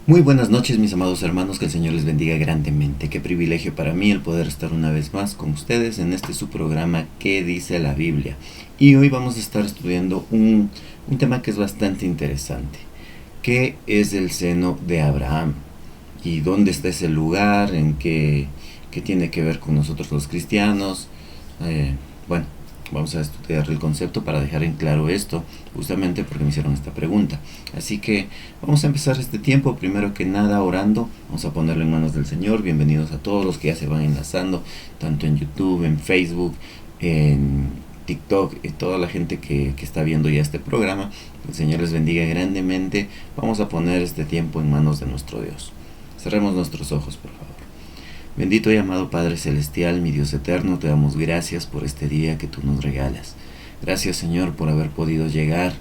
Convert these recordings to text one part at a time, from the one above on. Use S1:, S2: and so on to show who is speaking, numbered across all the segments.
S1: Muy buenas noches, mis amados hermanos, que el Señor les bendiga grandemente. Qué privilegio para mí el poder estar una vez más con ustedes en este su programa ¿Qué dice la Biblia? Y hoy vamos a estar estudiando un tema que es bastante interesante. ¿Qué es el seno de Abraham? ¿Y dónde está ese lugar? ¿En qué tiene que ver con nosotros los cristianos? Bueno, vamos a estudiar el concepto para dejar en claro esto, justamente porque me hicieron esta pregunta. Así que vamos a empezar este tiempo, primero que nada orando, vamos a ponerlo en manos del Señor. Bienvenidos a todos los que ya se van enlazando, tanto en YouTube, en Facebook, en TikTok, y toda la gente que está viendo ya este programa. El Señor les bendiga grandemente. Vamos a poner este tiempo en manos de nuestro Dios. Cerremos nuestros ojos, por favor. Bendito y amado Padre Celestial, mi Dios eterno, te damos gracias por este día que tú nos regalas. Gracias, Señor, por haber podido llegar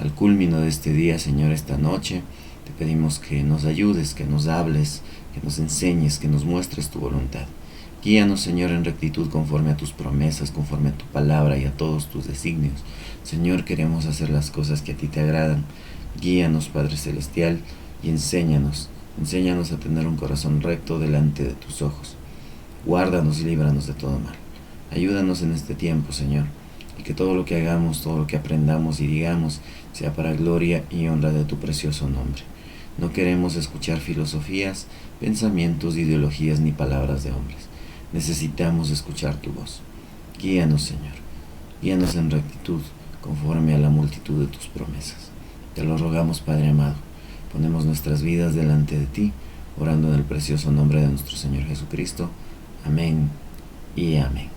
S1: al culmino de este día, Señor, esta noche. Te pedimos que nos ayudes, que nos hables, que nos enseñes, que nos muestres tu voluntad. Guíanos, Señor, en rectitud conforme a tus promesas, conforme a tu palabra y a todos tus designios. Señor, queremos hacer las cosas que a ti te agradan. Guíanos, Padre Celestial, y enséñanos. Enséñanos a tener un corazón recto delante de tus ojos. Guárdanos y líbranos de todo mal. Ayúdanos en este tiempo, Señor, y que todo lo que hagamos, todo lo que aprendamos y digamos, sea para gloria y honra de tu precioso nombre. No queremos escuchar filosofías, pensamientos, ideologías ni palabras de hombres. Necesitamos escuchar tu voz. Guíanos, Señor. Guíanos en rectitud, conforme a la multitud de tus promesas. Te lo rogamos, Padre amado. Ponemos nuestras vidas delante de ti, orando en el precioso nombre de nuestro Señor Jesucristo. Amén y amén.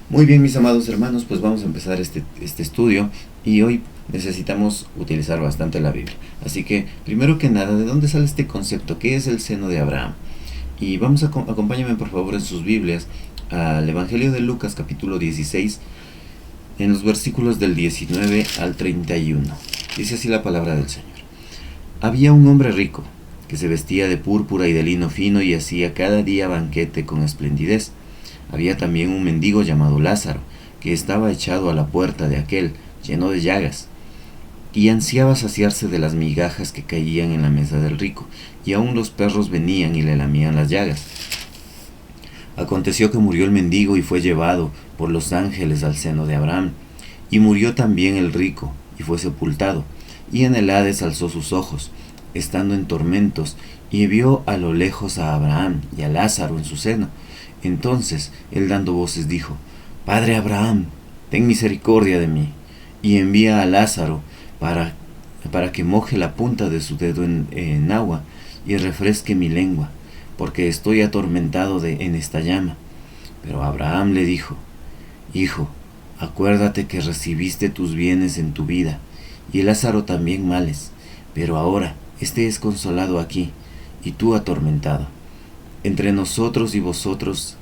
S1: Muy bien, mis amados hermanos, pues vamos a empezar este estudio, y hoy necesitamos utilizar bastante la Biblia. Así que, primero que nada, ¿de dónde sale este concepto? ¿Qué es el seno de Abraham? Y vamos a acompáñenme por favor en sus Biblias al Evangelio de Lucas, capítulo 16, en los versículos del 19 al 31. Dice así la palabra del Señor. Había un hombre rico, que se vestía de púrpura y de lino fino y hacía cada día banquete con esplendidez. Había también un mendigo llamado Lázaro, que estaba echado a la puerta de aquel, lleno de llagas, y ansiaba saciarse de las migajas que caían en la mesa del rico, y aun los perros venían y le lamían las llagas. Aconteció que murió el mendigo y fue llevado por los ángeles al seno de Abraham, y murió también el rico, y fue sepultado. Y en el Hades alzó sus ojos, estando en tormentos, y vio a lo lejos a Abraham y a Lázaro en su seno. Entonces él dando voces dijo: Padre Abraham, ten misericordia de mí, y envía a Lázaro para que moje la punta de su dedo en agua, y refresque mi lengua, porque estoy atormentado en esta llama. Pero Abraham le dijo: Hijo, acuérdate que recibiste tus bienes en tu vida, y Lázaro también males, pero ahora éste es consolado aquí, y tú atormentado. Entre nosotros y vosotros,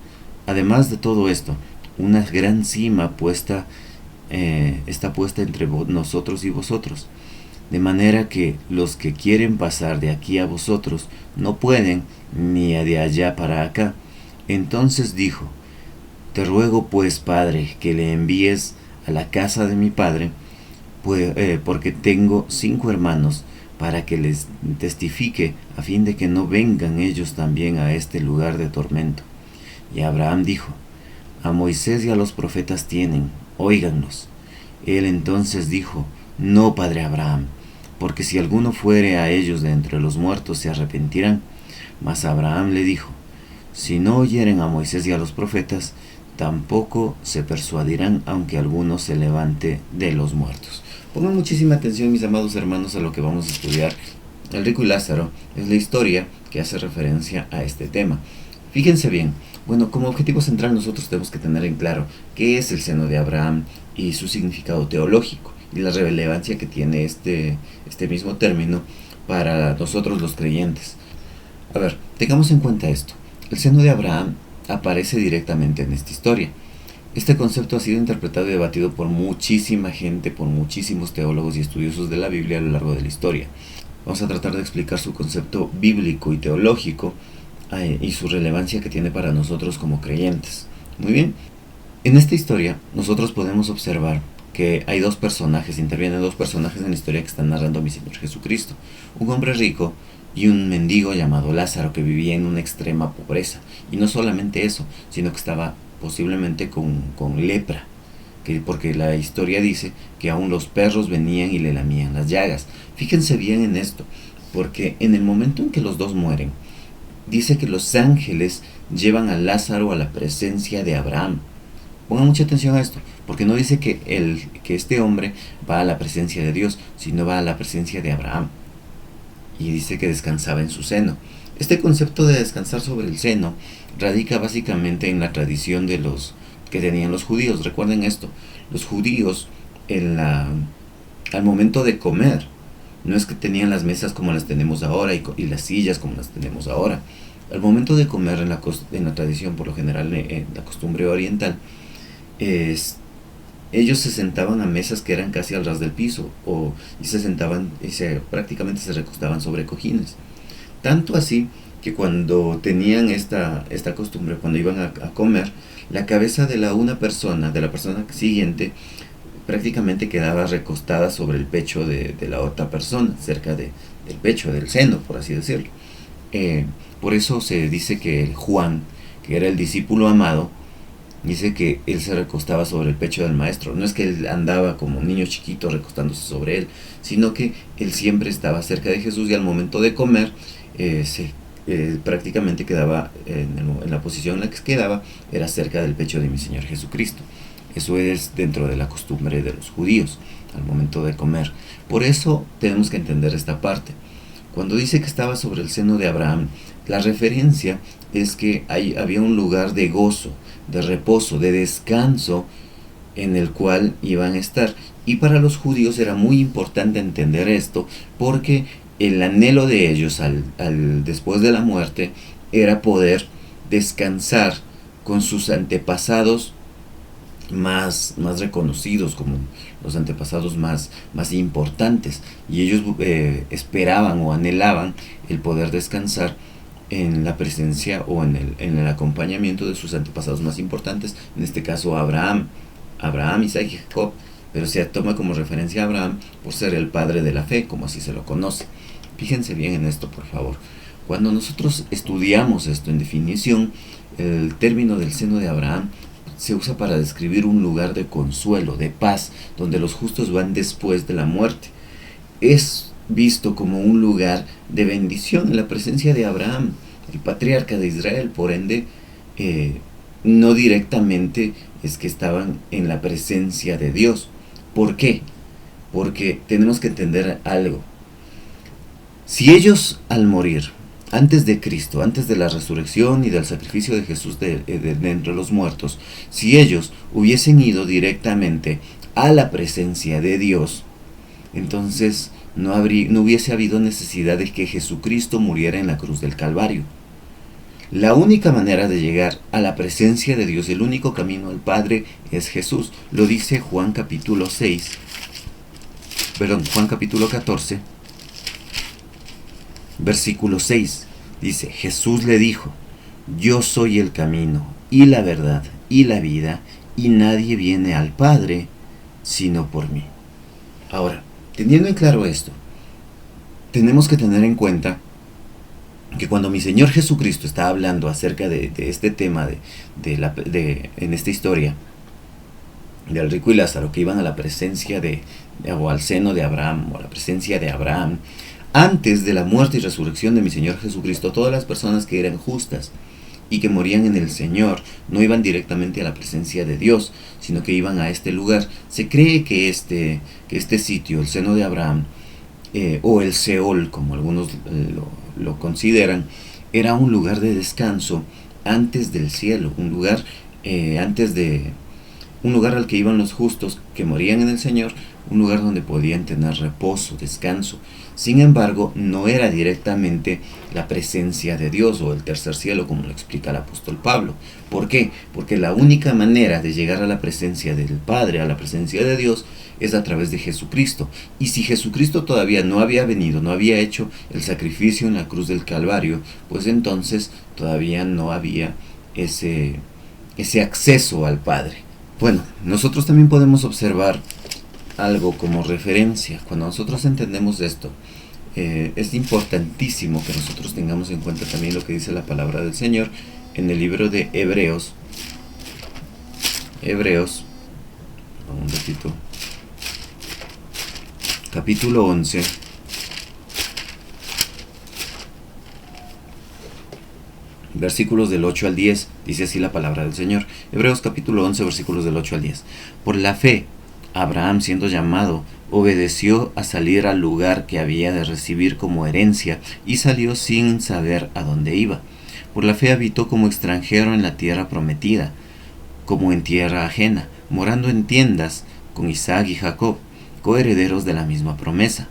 S1: además de todo esto, una gran cima está puesta entre nosotros y vosotros, de manera que los que quieren pasar de aquí a vosotros no pueden, ni de allá para acá. Entonces dijo: Te ruego pues, Padre, que le envíes a la casa de mi padre, porque tengo 5 hermanos, para que les testifique, a fin de que no vengan ellos también a este lugar de tormento. Y Abraham dijo: A Moisés y a los profetas tienen, óiganlos. Él entonces dijo: No, padre Abraham, porque si alguno fuere a ellos de entre los muertos se arrepentirán. Mas Abraham le dijo: Si no oyeren a Moisés y a los profetas, tampoco se persuadirán, aunque alguno se levante de los muertos. Pongan muchísima atención, mis amados hermanos, a lo que vamos a estudiar. El rico y Lázaro es la historia que hace referencia a este tema. Fíjense bien, bueno, como objetivo central nosotros tenemos que tener en claro qué es el seno de Abraham y su significado teológico y la relevancia que tiene este mismo término para nosotros los creyentes. A ver, tengamos en cuenta esto. El seno de Abraham aparece directamente en esta historia. Este concepto ha sido interpretado y debatido por muchísima gente, por muchísimos teólogos y estudiosos de la Biblia a lo largo de la historia. Vamos a tratar de explicar su concepto bíblico y teológico y su relevancia que tiene para nosotros como creyentes. Muy bien, en esta historia nosotros podemos observar que hay intervienen dos personajes en la historia que están narrando a mi Señor Jesucristo. Un hombre rico y un mendigo llamado Lázaro que vivía en una extrema pobreza. Y no solamente eso, sino que estaba posiblemente con lepra, porque la historia dice que aún los perros venían y le lamían las llagas. Fíjense bien en esto, porque en el momento en que los dos mueren, dice que los ángeles llevan a Lázaro a la presencia de Abraham. Pongan mucha atención a esto, porque no dice que este hombre va a la presencia de Dios, sino va a la presencia de Abraham. Y dice que descansaba en su seno. Este concepto de descansar sobre el seno radica básicamente en la tradición de los que tenían los judíos. Recuerden esto, los judíos al momento de comer, no es que tenían las mesas como las tenemos ahora y las sillas como las tenemos ahora. Al momento de comer en la tradición, por lo general en la costumbre oriental, ellos se sentaban a mesas que eran casi al ras del piso, y se sentaban prácticamente se recostaban sobre cojines. Tanto así que cuando tenían esta costumbre, cuando iban a comer, la cabeza de la persona siguiente, prácticamente quedaba recostada sobre el pecho de la otra persona, cerca del pecho, del seno, por así decirlo. Por eso se dice que Juan, que era el discípulo amado, dice que él se recostaba sobre el pecho del maestro. No es que él andaba como un niño chiquito recostándose sobre él, sino que él siempre estaba cerca de Jesús, y al momento de comer prácticamente quedaba en la posición en la que quedaba, era cerca del pecho de mi Señor Jesucristo. Eso es dentro de la costumbre de los judíos al momento de comer. Por eso tenemos que entender esta parte. Cuando dice que estaba sobre el seno de Abraham, la referencia es que había un lugar de gozo, de reposo, de descanso en el cual iban a estar. Y para los judíos era muy importante entender esto, porque el anhelo de ellos después de la muerte era poder descansar con sus antepasados más reconocidos, como los antepasados más importantes, y ellos esperaban o anhelaban el poder descansar en la presencia o en el acompañamiento de sus antepasados más importantes, en este caso Abraham, Isaac y Jacob, pero se toma como referencia a Abraham por ser el padre de la fe, como así se lo conoce. Fíjense bien en esto, por favor. Cuando nosotros estudiamos esto en definición, el término del seno de Abraham se usa para describir un lugar de consuelo, de paz, donde los justos van después de la muerte. Es visto como un lugar de bendición en la presencia de Abraham, el patriarca de Israel. Por ende, no directamente es que estaban en la presencia de Dios. ¿Por qué? Porque tenemos que entender algo. Si ellos al morir, antes de Cristo, antes de la resurrección y del sacrificio de Jesús de entre los muertos, si ellos hubiesen ido directamente a la presencia de Dios, entonces no hubiese habido necesidad de que Jesucristo muriera en la cruz del Calvario. La única manera de llegar a la presencia de Dios, el único camino al Padre, es Jesús. Lo dice Juan capítulo 14, versículo 6. Dice: Jesús le dijo: yo soy el camino y la verdad y la vida, y nadie viene al Padre sino por mí. Ahora, teniendo en claro esto, tenemos que tener en cuenta que cuando mi Señor Jesucristo está hablando acerca de este tema en esta historia del rico y Lázaro, que iban a la presencia o al seno de Abraham, o a la presencia de Abraham, antes de la muerte y resurrección de mi Señor Jesucristo, todas las personas que eran justas y que morían en el Señor no iban directamente a la presencia de Dios, sino que iban a este lugar. Se cree que este sitio, el seno de Abraham, o el Seol, como algunos lo consideran, era un lugar de descanso antes del cielo, un lugar al que iban los justos que morían en el Señor, un lugar donde podían tener reposo, descanso. Sin embargo, no era directamente la presencia de Dios o el tercer cielo, como lo explica el apóstol Pablo. ¿Por qué? Porque la única manera de llegar a la presencia del Padre, a la presencia de Dios, es a través de Jesucristo. Y si Jesucristo todavía no había venido, no había hecho el sacrificio en la cruz del Calvario, pues entonces todavía no había ese acceso al Padre. Bueno, nosotros también podemos observar algo como referencia. Cuando nosotros entendemos esto, es importantísimo que nosotros tengamos en cuenta también lo que dice la palabra del Señor en el libro de Hebreos, un ratito, capítulo 11, versículos del 8 al 10, dice así la palabra del Señor. Hebreos capítulo 11, versículos del 8 al 10. Por la fe, Abraham, siendo llamado, obedeció a salir al lugar que había de recibir como herencia y salió sin saber a dónde iba. Por la fe habitó como extranjero en la tierra prometida, como en tierra ajena, morando en tiendas con Isaac y Jacob, coherederos de la misma promesa,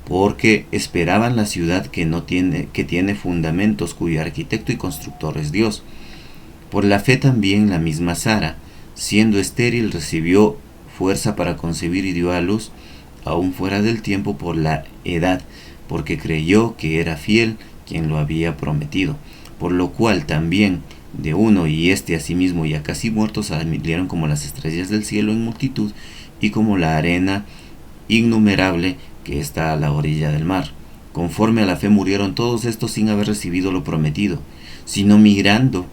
S1: porque esperaban la ciudad que tiene fundamentos, cuyo arquitecto y constructor es Dios. Por la fe también la misma Sara, siendo estéril, recibió fuerza para concebir y dio a luz, aún fuera del tiempo por la edad, porque creyó que era fiel quien lo había prometido. Por lo cual también de uno y asimismo ya casi muertos salieron como las estrellas del cielo en multitud y como la arena innumerable que está a la orilla del mar. Conforme a la fe murieron todos estos sin haber recibido lo prometido, sino mirando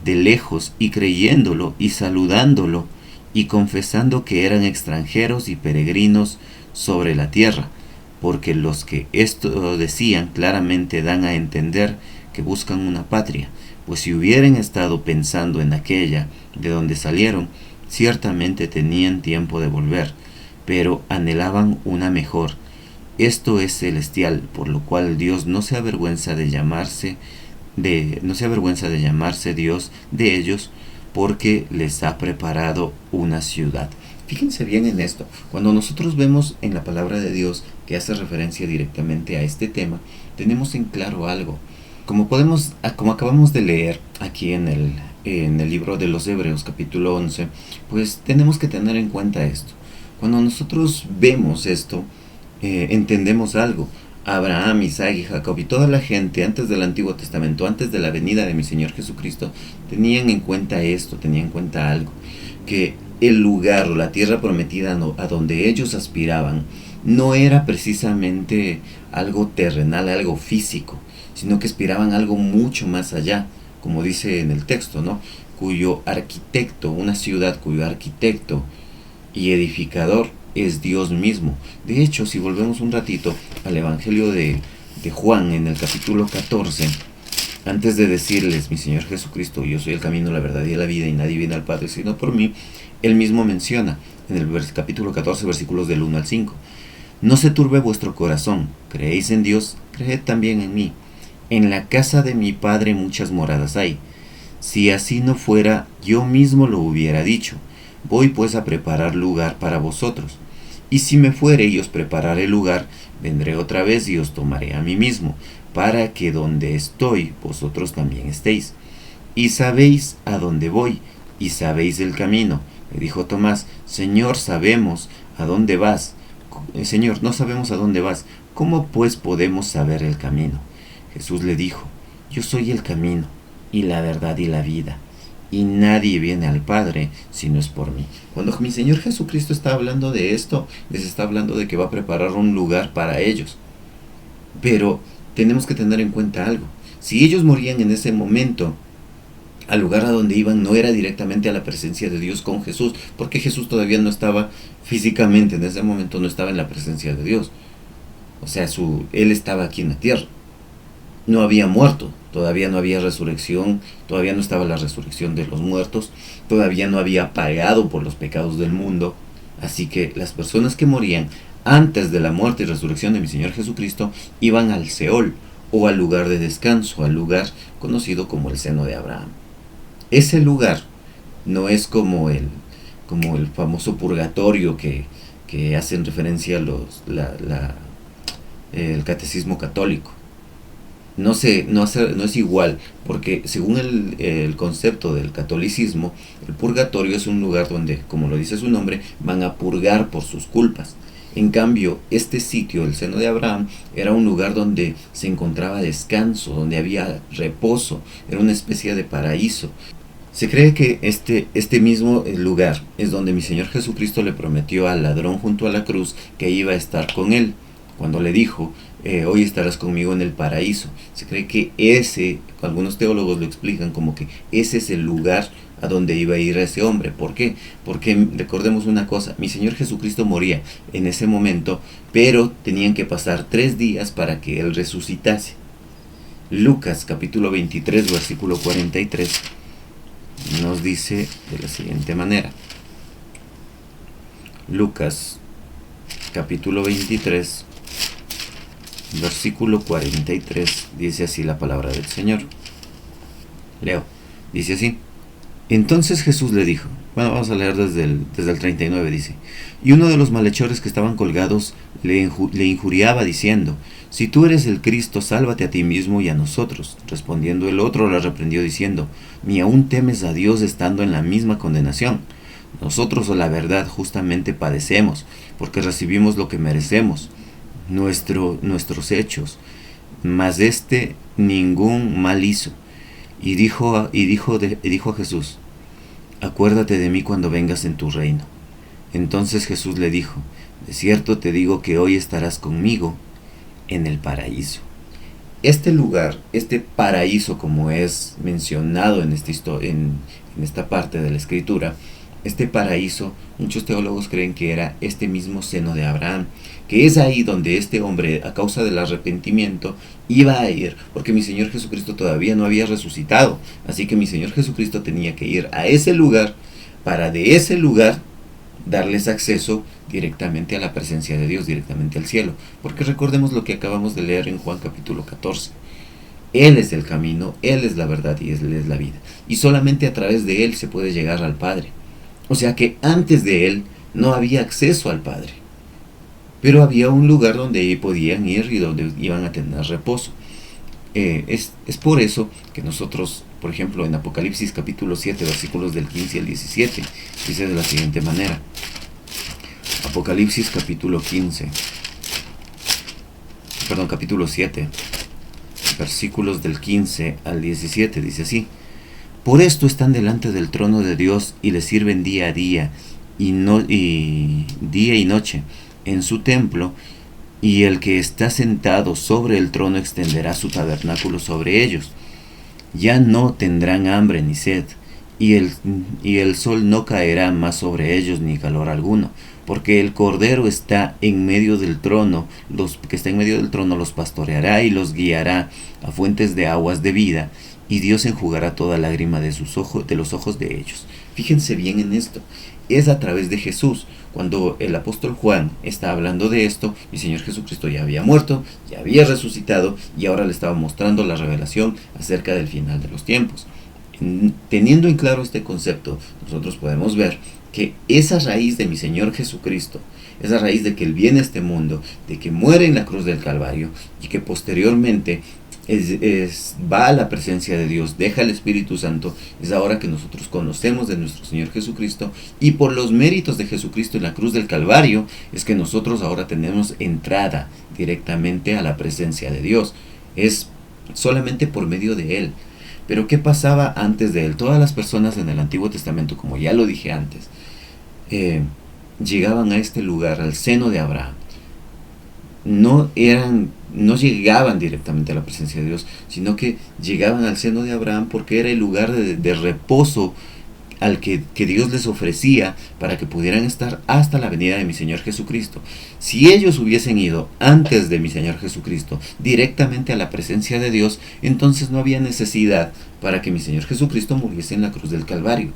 S1: de lejos y creyéndolo y saludándolo y confesando que eran extranjeros y peregrinos sobre la tierra, porque los que esto decían claramente dan a entender que buscan una patria, pues si hubieran estado pensando en aquella de donde salieron, ciertamente tenían tiempo de volver, pero anhelaban una mejor. Esto es celestial, por lo cual Dios no se avergüenza de llamarse Dios de ellos, porque les ha preparado una ciudad. Fíjense bien en esto. Cuando nosotros vemos en la palabra de Dios que hace referencia directamente a este tema, tenemos en claro algo. Como acabamos de leer aquí en el libro de los Hebreos capítulo 11, pues tenemos que tener en cuenta esto. Cuando nosotros vemos esto, entendemos algo. Abraham, Isaac y Jacob y toda la gente antes del Antiguo Testamento, antes de la venida de mi Señor Jesucristo, tenían en cuenta esto, tenían en cuenta algo, que el lugar o la tierra prometida a donde ellos aspiraban no era precisamente algo terrenal, algo físico, sino que aspiraban algo mucho más allá, como dice en el texto, ¿no? Una ciudad cuyo arquitecto y edificador es Dios mismo. De hecho, si volvemos un ratito al Evangelio de Juan en el capítulo 14, antes de decirles, mi Señor Jesucristo, yo soy el camino, la verdad y la vida, y nadie viene al Padre sino por mí, Él mismo menciona en el capítulo 14, versículos del 1 al 5, no se turbe vuestro corazón, creéis en Dios, creed también en mí. En la casa de mi Padre muchas moradas hay. Si así no fuera, yo mismo lo hubiera dicho. Voy pues a preparar lugar para vosotros. Y si me fuere y os prepararé lugar, vendré otra vez y os tomaré a mí mismo, para que donde estoy, vosotros también estéis. Y sabéis a dónde voy, y sabéis el camino. Le dijo Tomás, Señor, sabemos a dónde vas. Señor, no sabemos a dónde vas. ¿Cómo pues podemos saber el camino? Jesús le dijo, yo soy el camino, y la verdad y la vida, y nadie viene al Padre si no es por mí. Cuando mi Señor Jesucristo está hablando de esto, les está hablando de que va a preparar un lugar para ellos. Pero tenemos que tener en cuenta algo. Si ellos morían en ese momento, al lugar a donde iban no era directamente a la presencia de Dios con Jesús, porque Jesús todavía no estaba físicamente, en ese momento no estaba en la presencia de Dios. O sea, Él estaba aquí en la tierra. No había muerto, todavía no había resurrección, todavía no estaba la resurrección de los muertos, todavía no había pagado por los pecados del mundo. Así que las personas que morían antes de la muerte y resurrección de mi Señor Jesucristo iban al Seol, o al lugar de descanso, al lugar conocido como el seno de Abraham. Ese lugar no es como el famoso purgatorio que hacen referencia el catecismo católico. No es igual, porque según el concepto del catolicismo, el purgatorio es un lugar donde, como lo dice su nombre, van a purgar por sus culpas. En cambio, este sitio, el seno de Abraham, era un lugar donde se encontraba descanso, donde había reposo, era una especie de paraíso. Se cree que este mismo lugar es donde mi Señor Jesucristo le prometió al ladrón junto a la cruz que iba a estar con él, cuando le dijo, hoy estarás conmigo en el paraíso. Se cree que algunos teólogos lo explican como que ese es el lugar a donde iba a ir ese hombre. ¿Por qué? Porque recordemos una cosa, mi Señor Jesucristo moría en ese momento, pero tenían que pasar 3 días para que Él resucitase. Lucas capítulo 23 versículo 43 nos dice de la siguiente manera. Lucas capítulo 23 versículo 43 dice así la palabra del Señor. Leo, dice así: entonces Jesús le dijo, bueno, vamos a leer desde el 39, dice: y uno de los malhechores que estaban colgados le injuriaba diciendo, si tú eres el Cristo, sálvate a ti mismo y a nosotros. Respondiendo el otro le reprendió diciendo, ni aún temes a Dios estando en la misma condenación. Nosotros, a la verdad, justamente padecemos, porque recibimos lo que merecemos, nuestros hechos, mas ningún mal hizo. Y dijo a Jesús, acuérdate de mí cuando vengas en tu reino. Entonces Jesús le dijo, de cierto te digo que hoy estarás conmigo en el paraíso. Este lugar, este paraíso, como es mencionado en esta parte de la escritura, este paraíso, muchos teólogos creen que era este mismo seno de Abraham, que es ahí donde este hombre, a causa del arrepentimiento, iba a ir, porque mi Señor Jesucristo todavía no había resucitado, así que mi Señor Jesucristo tenía que ir a ese lugar, para de ese lugar darles acceso directamente a la presencia de Dios, directamente al cielo, porque recordemos lo que acabamos de leer en Juan capítulo 14. Él es el camino, Él es la verdad y Él es la vida, y solamente a través de Él se puede llegar al Padre. O sea que antes de Él no había acceso al Padre, pero había un lugar donde podían ir y donde iban a tener reposo. Es por eso que nosotros, por ejemplo, en Apocalipsis capítulo 7, versículos del 15 al 17, dice de la siguiente manera. Apocalipsis capítulo 7, versículos del 15 al 17, dice así: por esto están delante del trono de Dios y le sirven día y noche en su templo, y el que está sentado sobre el trono extenderá su tabernáculo sobre ellos. Ya no tendrán hambre ni sed, y el sol no caerá más sobre ellos ni calor alguno, porque el Cordero está en medio del trono, los pastoreará y los guiará a fuentes de aguas de vida, y Dios enjugará toda lágrima de los ojos de ellos. Fíjense bien en esto, es a través de Jesús. Cuando el apóstol Juan está hablando de esto, mi Señor Jesucristo ya había muerto, ya había resucitado, y ahora le estaba mostrando la revelación acerca del final de los tiempos. Teniendo en claro este concepto, nosotros podemos ver que esa raíz de mi Señor Jesucristo, esa raíz de que Él viene a este mundo, de que muere en la cruz del Calvario, y que posteriormente va a la presencia de Dios, deja el Espíritu Santo, es ahora que nosotros conocemos de nuestro Señor Jesucristo, y por los méritos de Jesucristo en la cruz del Calvario es que nosotros ahora tenemos entrada directamente a la presencia de Dios. Es solamente por medio de Él. Pero ¿qué pasaba antes de Él? Todas las personas en el Antiguo Testamento, como ya lo dije antes, llegaban a este lugar, al seno de Abraham. No llegaban directamente a la presencia de Dios, sino que llegaban al seno de Abraham porque era el lugar de reposo al que Dios les ofrecía para que pudieran estar hasta la venida de mi Señor Jesucristo. Si ellos hubiesen ido antes de mi Señor Jesucristo directamente a la presencia de Dios, entonces no había necesidad para que mi Señor Jesucristo muriese en la cruz del Calvario.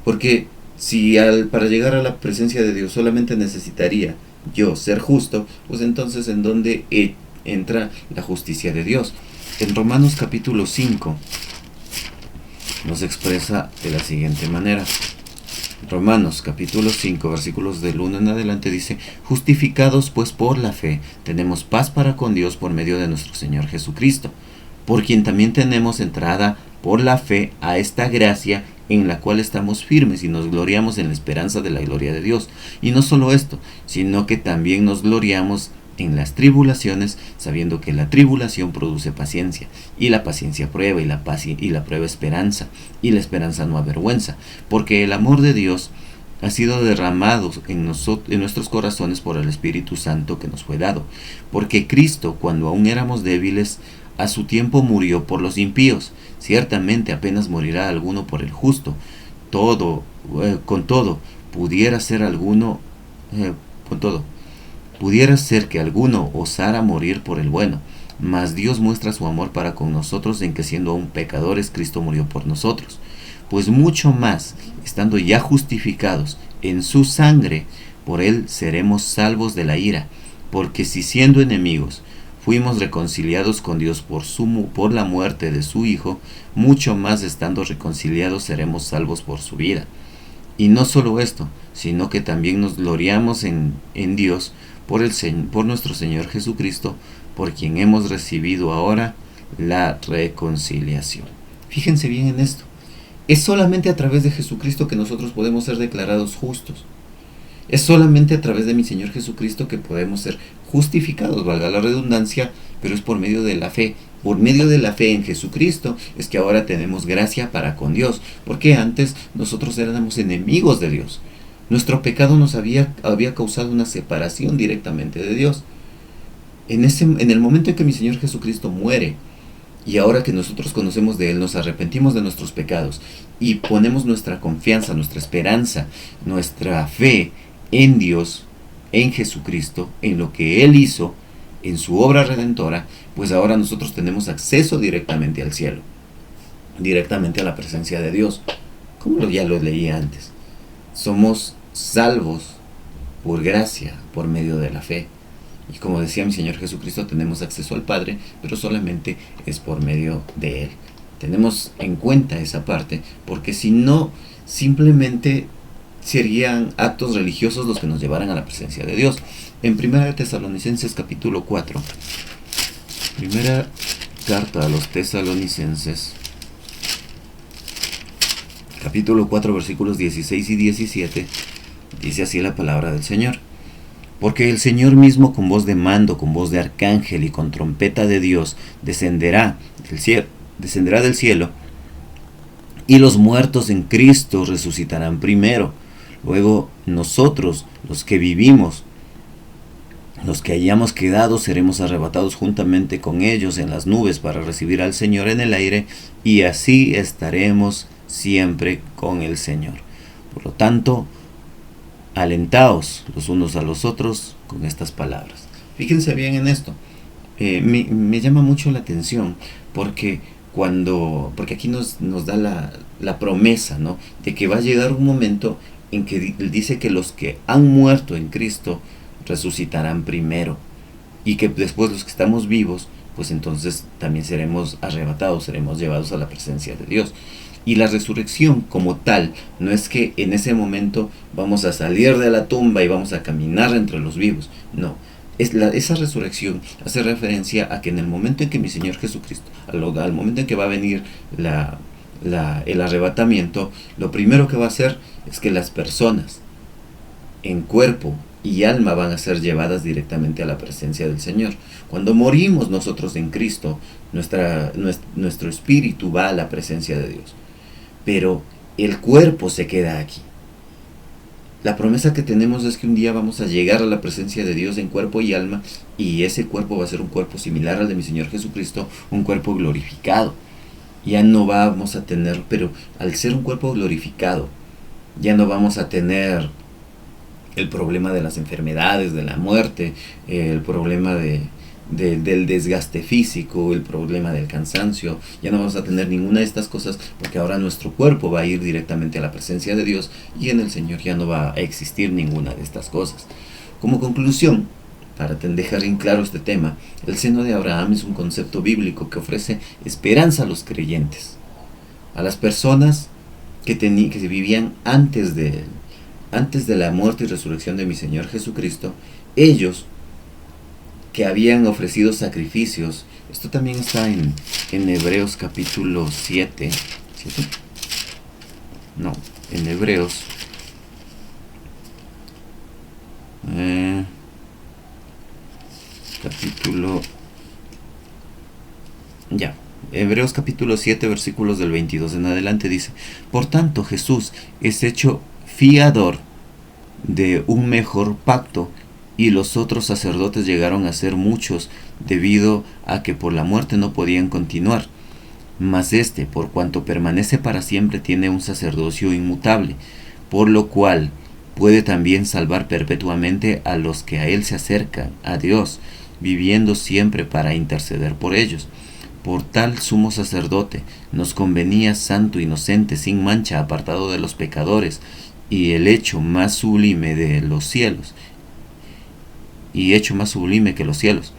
S1: Porque si para llegar a la presencia de Dios solamente necesitaría yo ser justo, pues entonces ¿en dónde entra la justicia de Dios? En Romanos capítulo 5 nos expresa de la siguiente manera. Romanos capítulo 5 versículos del 1 en adelante dice: justificados pues por la fe tenemos paz para con Dios por medio de nuestro Señor Jesucristo, por quien también tenemos entrada por la fe a esta gracia en la cual estamos firmes y nos gloriamos en la esperanza de la gloria de Dios. Y no solo esto, sino que también nos gloriamos en las tribulaciones, sabiendo que la tribulación produce paciencia, y la paciencia prueba, y la prueba esperanza, y la esperanza no avergüenza, porque el amor de Dios ha sido derramado en nuestros corazones por el Espíritu Santo que nos fue dado. Porque Cristo, cuando aún éramos débiles, a su tiempo murió por los impíos. Ciertamente apenas morirá alguno por el justo. Con todo, pudiera ser que alguno osara morir por el bueno. Mas Dios muestra su amor para con nosotros en que siendo aún pecadores, Cristo murió por nosotros. Pues mucho más, estando ya justificados en su sangre, por él seremos salvos de la ira. Porque si siendo enemigos fuimos reconciliados con Dios por la muerte de su Hijo, mucho más estando reconciliados seremos salvos por su vida. Y no solo esto, sino que también nos gloriamos en Dios por nuestro Señor Jesucristo, por quien hemos recibido ahora la reconciliación. Fíjense bien en esto. Es solamente a través de Jesucristo que nosotros podemos ser declarados justos. Es solamente a través de mi Señor Jesucristo que podemos ser justificados, valga la redundancia, pero es por medio de la fe. Por medio de la fe en Jesucristo es que ahora tenemos gracia para con Dios, porque antes nosotros éramos enemigos de Dios. Nuestro pecado nos había causado una separación directamente de Dios. En el momento en que mi Señor Jesucristo muere, y ahora que nosotros conocemos de Él, nos arrepentimos de nuestros pecados y ponemos nuestra confianza, nuestra esperanza, nuestra fe en Dios, en Jesucristo, en lo que Él hizo, en su obra redentora, pues ahora nosotros tenemos acceso directamente al cielo, directamente a la presencia de Dios, como ya lo leí antes. Somos salvos por gracia, por medio de la fe. Y como decía mi Señor Jesucristo, tenemos acceso al Padre, pero solamente es por medio de Él. Tenemos en cuenta esa parte, porque si no, simplemente serían actos religiosos los que nos llevaran a la presencia de Dios. En 1 Tesalonicenses capítulo 4, primera carta a los Tesalonicenses, capítulo 4, versículos 16 y 17, dice así la palabra del Señor. Porque el Señor mismo con voz de mando, con voz de arcángel y con trompeta de Dios descenderá del cielo, y los muertos en Cristo resucitarán primero. Luego nosotros, los que vivimos, los que hayamos quedado, seremos arrebatados juntamente con ellos en las nubes para recibir al Señor en el aire, y así estaremos siempre con el Señor. Por lo tanto, alentaos los unos a los otros con estas palabras. Fíjense bien en esto. Me llama mucho la atención porque aquí nos da la promesa, ¿no?, de que va a llegar un momento en que dice que los que han muerto en Cristo resucitarán primero, y que después los que estamos vivos, pues entonces también seremos arrebatados, seremos llevados a la presencia de Dios. Y la resurrección como tal, no es que en ese momento vamos a salir de la tumba y vamos a caminar entre los vivos. No, esa resurrección hace referencia a que en el momento en que mi Señor Jesucristo, al momento en que va a venir el arrebatamiento, lo primero que va a hacer es que las personas en cuerpo y alma van a ser llevadas directamente a la presencia del Señor. Cuando morimos nosotros en Cristo, nuestro espíritu va a la presencia de Dios, pero el cuerpo se queda aquí. La promesa que tenemos es que un día vamos a llegar a la presencia de Dios en cuerpo y alma, y ese cuerpo va a ser un cuerpo similar al de mi Señor Jesucristo, un cuerpo glorificado. Ya no vamos a tener, pero al ser un cuerpo glorificado, ya no vamos a tener el problema de las enfermedades, de la muerte, el problema del desgaste físico, el problema del cansancio. Ya no vamos a tener ninguna de estas cosas, porque ahora nuestro cuerpo va a ir directamente a la presencia de Dios, y en el Señor ya no va a existir ninguna de estas cosas. Como conclusión, para dejar en claro este tema, el seno de Abraham es un concepto bíblico que ofrece esperanza a los creyentes, a las personas que vivían antes de la muerte y resurrección de mi Señor Jesucristo. Ellos que habían ofrecido sacrificios. Esto también está en Hebreos capítulo 7. No, en Hebreos Hebreos capítulo 7, versículos del 22 en adelante dice: Por tanto, Jesús es hecho fiador de un mejor pacto, y los otros sacerdotes llegaron a ser muchos debido a que por la muerte no podían continuar. Mas este, por cuanto permanece para siempre, tiene un sacerdocio inmutable, por lo cual puede también salvar perpetuamente a los que a él se acercan, a Dios, viviendo siempre para interceder por ellos. Por tal sumo sacerdote nos convenía santo, inocente, sin mancha, apartado de los pecadores, y el hecho más sublime de los cielos, y hecho más sublime que los cielos,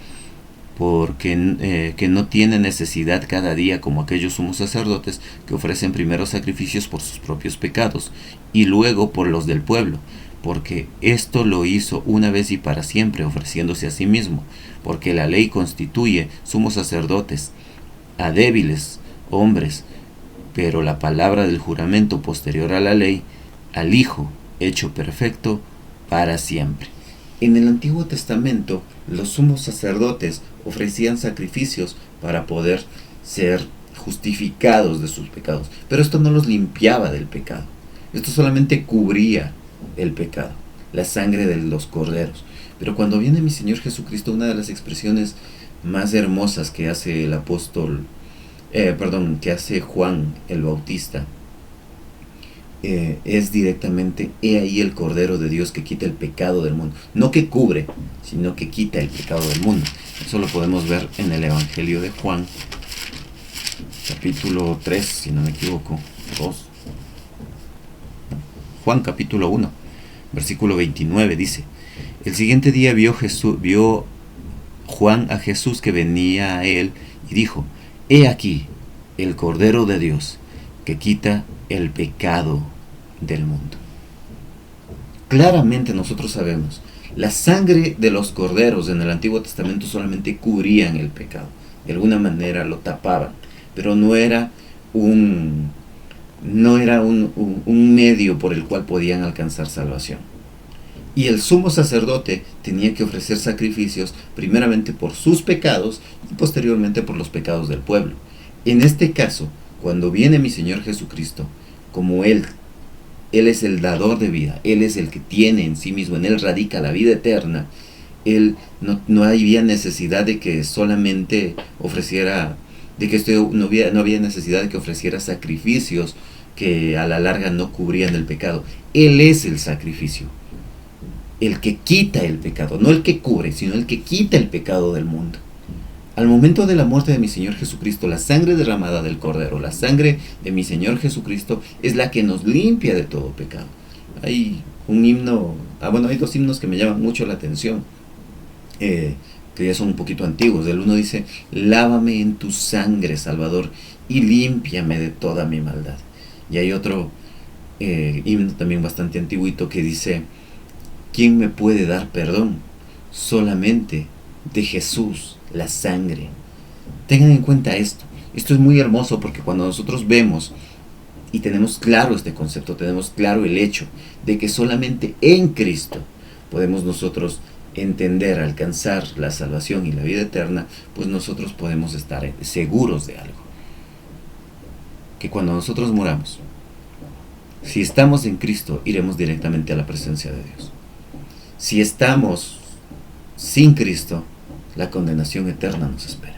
S1: porque que no tiene necesidad cada día, como aquellos sumos sacerdotes que ofrecen primero sacrificios por sus propios pecados y luego por los del pueblo, porque esto lo hizo una vez y para siempre, ofreciéndose a sí mismo, porque la ley constituye sumos sacerdotes a débiles hombres, pero la palabra del juramento posterior a la ley, al Hijo hecho perfecto para siempre. En el Antiguo Testamento, los sumos sacerdotes ofrecían sacrificios para poder ser justificados de sus pecados, pero esto no los limpiaba del pecado. Esto solamente cubría el pecado, la sangre de los corderos. Pero cuando viene mi Señor Jesucristo, una de las expresiones más hermosas que hace el apóstol, que hace Juan el Bautista, es directamente: he ahí el Cordero de Dios que quita el pecado del mundo. No que cubre, sino que quita el pecado del mundo. Eso lo podemos ver en el Evangelio de Juan, capítulo 3, si no me equivoco, 2. Juan capítulo 1, versículo 29 dice: el siguiente día vio Juan a Jesús que venía a él y dijo: he aquí el Cordero de Dios que quita el pecado del mundo. Claramente nosotros sabemos, la sangre de los corderos en el Antiguo Testamento solamente cubrían el pecado, de alguna manera lo tapaban, pero no era un medio por el cual podían alcanzar salvación. Y el sumo sacerdote tenía que ofrecer sacrificios primeramente por sus pecados y posteriormente por los pecados del pueblo. En este caso, cuando viene mi Señor Jesucristo, como Él es el dador de vida, Él es el que tiene en sí mismo, en Él radica la vida eterna, Él no había necesidad de que solamente ofreciera, no había necesidad de que ofreciera sacrificios que a la larga no cubrían el pecado. Él es el sacrificio, el que quita el pecado, no el que cubre, sino el que quita el pecado del mundo. Al momento de la muerte de mi Señor Jesucristo, la sangre derramada del Cordero, la sangre de mi Señor Jesucristo, es la que nos limpia de todo pecado. Hay un himno, hay dos himnos que me llaman mucho la atención, que ya son un poquito antiguos. El uno dice: lávame en tu sangre, Salvador, y límpiame de toda mi maldad. Y hay otro himno también bastante antiguito que dice: ¿quién me puede dar perdón? Solamente de Jesús, la sangre. Tengan en cuenta esto. Esto es muy hermoso, porque cuando nosotros vemos y tenemos claro este concepto, tenemos claro el hecho de que solamente en Cristo podemos nosotros entender, alcanzar la salvación y la vida eterna, pues nosotros podemos estar seguros de algo: que cuando nosotros muramos, si estamos en Cristo, iremos directamente a la presencia de Dios. Si estamos sin Cristo, la condenación eterna nos espera.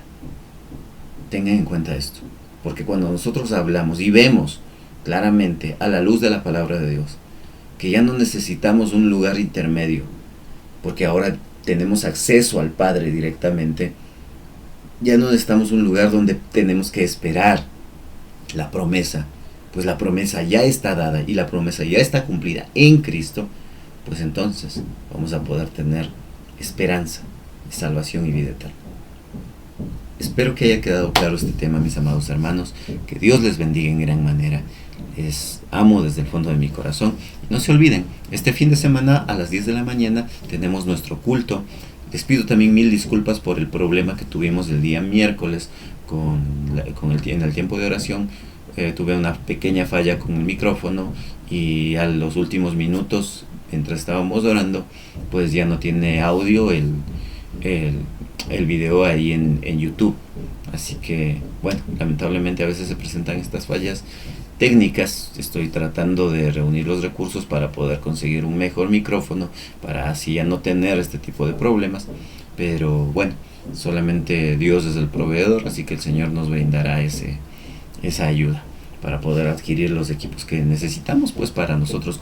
S1: Tengan en cuenta esto, porque cuando nosotros hablamos y vemos claramente a la luz de la palabra de Dios que ya no necesitamos un lugar intermedio, porque ahora tenemos acceso al Padre directamente, ya no necesitamos un lugar donde tenemos que esperar la promesa, pues la promesa ya está dada y la promesa ya está cumplida en Cristo. Pues entonces vamos a poder tener esperanza de salvación y vida eterna. Espero que haya quedado claro este tema, mis amados hermanos. Que Dios les bendiga en gran manera. Les amo desde el fondo de mi corazón. Y no se olviden, este fin de semana a las 10 de la mañana tenemos nuestro culto. Les pido también 1000 disculpas por el problema que tuvimos el día miércoles en el tiempo de oración. Tuve una pequeña falla con el micrófono, y a los últimos minutos, mientras estábamos orando, pues ya no tiene audio el video ahí en YouTube. Así que, bueno, lamentablemente a veces se presentan estas fallas, técnicas. Estoy tratando de reunir los recursos para poder conseguir un mejor micrófono, para así ya no tener este tipo de problemas. Pero bueno, solamente Dios es el proveedor, así que el Señor nos brindará esa ayuda para poder adquirir los equipos que necesitamos, pues, para nosotros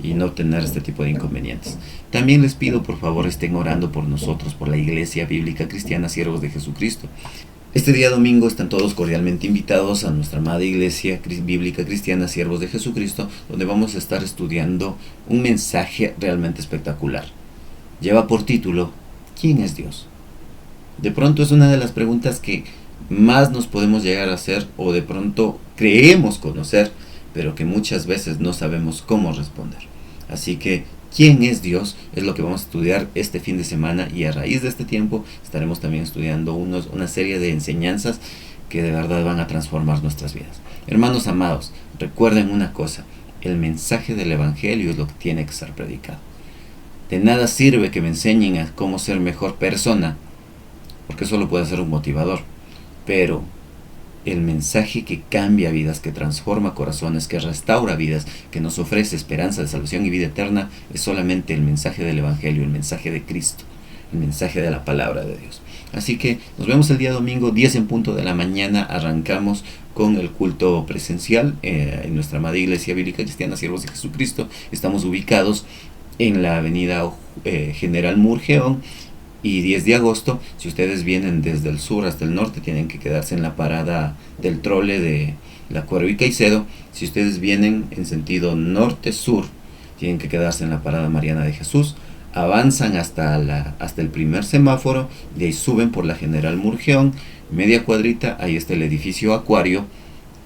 S1: y no tener este tipo de inconvenientes. También les pido, por favor, estén orando por nosotros, por la Iglesia Bíblica Cristiana Siervos de Jesucristo. Este día domingo están todos cordialmente invitados a nuestra amada Iglesia Bíblica Cristiana Siervos de Jesucristo, donde vamos a estar estudiando un mensaje realmente espectacular. Lleva por título: ¿quién es Dios? De pronto es una de las preguntas que más nos podemos llegar a hacer, o de pronto creemos conocer, pero que muchas veces no sabemos cómo responder. Así que, ¿quién es Dios? Es lo que vamos a estudiar este fin de semana, y a raíz de este tiempo estaremos también estudiando una serie de enseñanzas que de verdad van a transformar nuestras vidas. Hermanos amados, recuerden una cosa: el mensaje del Evangelio es lo que tiene que ser predicado. De nada sirve que me enseñen a cómo ser mejor persona, porque eso lo puede ser un motivador, pero el mensaje que cambia vidas, que transforma corazones, que restaura vidas, que nos ofrece esperanza de salvación y vida eterna, es solamente el mensaje del Evangelio, el mensaje de Cristo, el mensaje de la palabra de Dios. Así que nos vemos el día domingo, 10 en punto de la mañana. Arrancamos con el culto presencial en nuestra amada Iglesia Bíblica Cristiana Siervos de Jesucristo. Estamos ubicados en la avenida General Murgeón. Y 10 de agosto, si ustedes vienen desde el sur hasta el norte, tienen que quedarse en la parada del trole de la Cuero y Caicedo. Si ustedes vienen en sentido norte-sur, tienen que quedarse en la parada Mariana de Jesús. Avanzan hasta el primer semáforo, de ahí suben por la General Murgeón, media cuadrita, ahí está el edificio Acuario.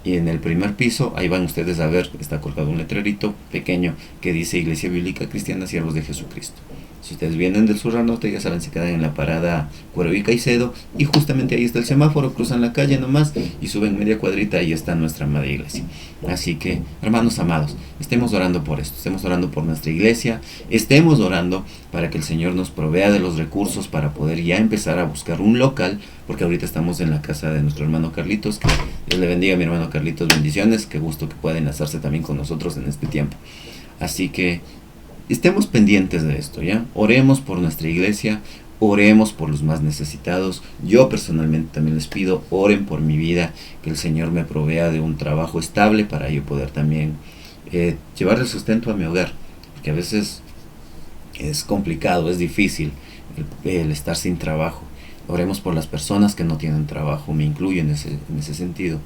S1: Y en el primer piso, ahí van ustedes a ver, está colgado un letrerito pequeño que dice Iglesia Bíblica Cristiana Siervos de Jesucristo. Si ustedes vienen del sur al norte, ya saben, se quedan en la parada Cuero y Caicedo, y justamente ahí está el semáforo, cruzan la calle nomás y suben media cuadrita, ahí está nuestra amada iglesia. Así que, hermanos amados, estemos orando por esto, estemos orando por nuestra iglesia, estemos orando para que el Señor nos provea de los recursos para poder ya empezar a buscar un local, porque ahorita estamos en la casa de nuestro hermano Carlitos. Que Dios le bendiga a mi hermano Carlitos, bendiciones, qué gusto que pueda enlazarse también con nosotros en este tiempo. Así que estemos pendientes de esto, ¿ya? Oremos por nuestra iglesia, oremos por los más necesitados. Yo personalmente también les pido, oren por mi vida, que el Señor me provea de un trabajo estable para yo poder también llevar el sustento a mi hogar, porque a veces es complicado, es difícil el estar sin trabajo. Oremos por las personas que no tienen trabajo, me incluyo en ese sentido,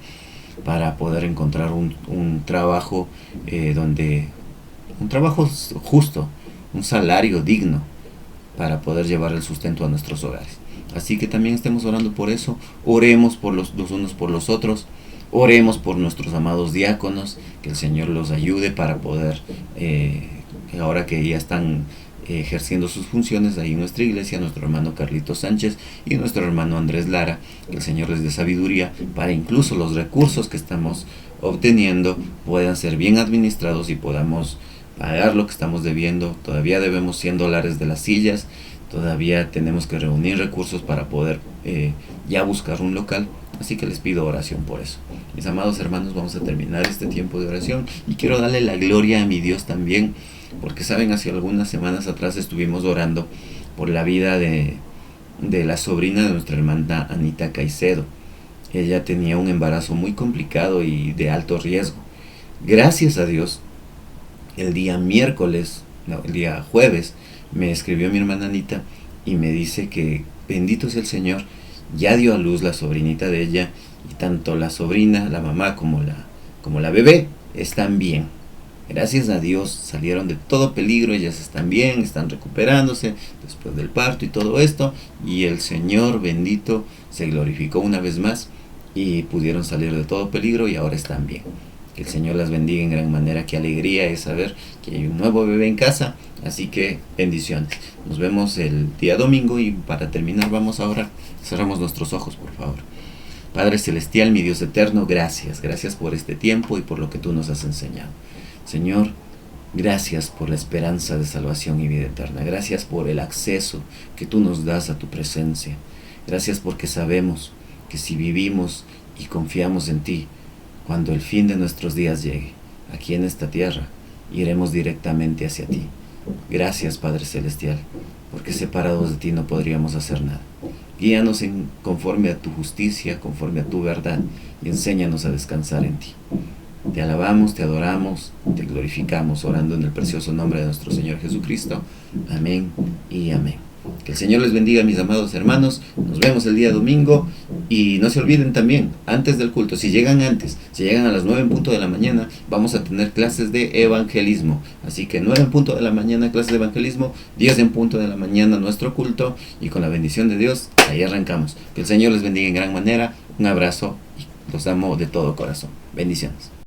S1: para poder encontrar un trabajo un trabajo justo, un salario digno, para poder llevar el sustento a nuestros hogares. Así que también estemos orando por eso. Oremos por los unos por los otros. Oremos por nuestros amados diáconos, que el Señor los ayude para poder, ahora que ya están ejerciendo sus funciones ahí en nuestra iglesia, nuestro hermano Carlitos Sánchez y nuestro hermano Andrés Lara, que el Señor les dé sabiduría para incluso los recursos que estamos obteniendo puedan ser bien administrados y podamos pagar lo que estamos debiendo. Todavía debemos $100 de las sillas, todavía tenemos que reunir recursos para poder ya buscar un local. Así que les pido oración por eso. Mis amados hermanos, vamos a terminar este tiempo de oración y quiero darle la gloria a mi Dios también, porque saben, hace algunas semanas atrás estuvimos orando por la vida de la sobrina de nuestra hermana Anita Caicedo. Ella tenía un embarazo muy complicado y de alto riesgo. Gracias a Dios, el día jueves, me escribió mi hermana Anita y me dice que bendito sea el Señor, ya dio a luz la sobrinita de ella, y tanto la sobrina, la mamá como la bebé están bien. Gracias a Dios salieron de todo peligro, ellas están bien, están recuperándose después del parto y todo esto, y el Señor bendito se glorificó una vez más y pudieron salir de todo peligro y ahora están bien. Que el Señor las bendiga en gran manera. Qué alegría es saber que hay un nuevo bebé en casa. Así que bendiciones. Nos vemos el día domingo, y para terminar vamos a orar. Cerramos nuestros ojos, por favor. Padre celestial, mi Dios eterno, gracias por este tiempo y por lo que tú nos has enseñado. Señor, gracias por la esperanza de salvación y vida eterna. Gracias por el acceso que tú nos das a tu presencia. Gracias porque sabemos que si vivimos y confiamos en ti, cuando el fin de nuestros días llegue, aquí en esta tierra, iremos directamente hacia ti. Gracias, Padre Celestial, porque separados de ti no podríamos hacer nada. Guíanos conforme a tu justicia, conforme a tu verdad, y enséñanos a descansar en ti. Te alabamos, te adoramos, te glorificamos, orando en el precioso nombre de nuestro Señor Jesucristo. Amén y amén. Que el Señor les bendiga, mis amados hermanos. Nos vemos el día domingo. Y no se olviden también, antes del culto, si llegan a las 9 en punto de la mañana, vamos a tener clases de evangelismo. Así que 9 en punto de la mañana, clases de evangelismo, 10 en punto de la mañana, nuestro culto. Y con la bendición de Dios, ahí arrancamos. Que el Señor les bendiga en gran manera. Un abrazo y los amo de todo corazón. Bendiciones.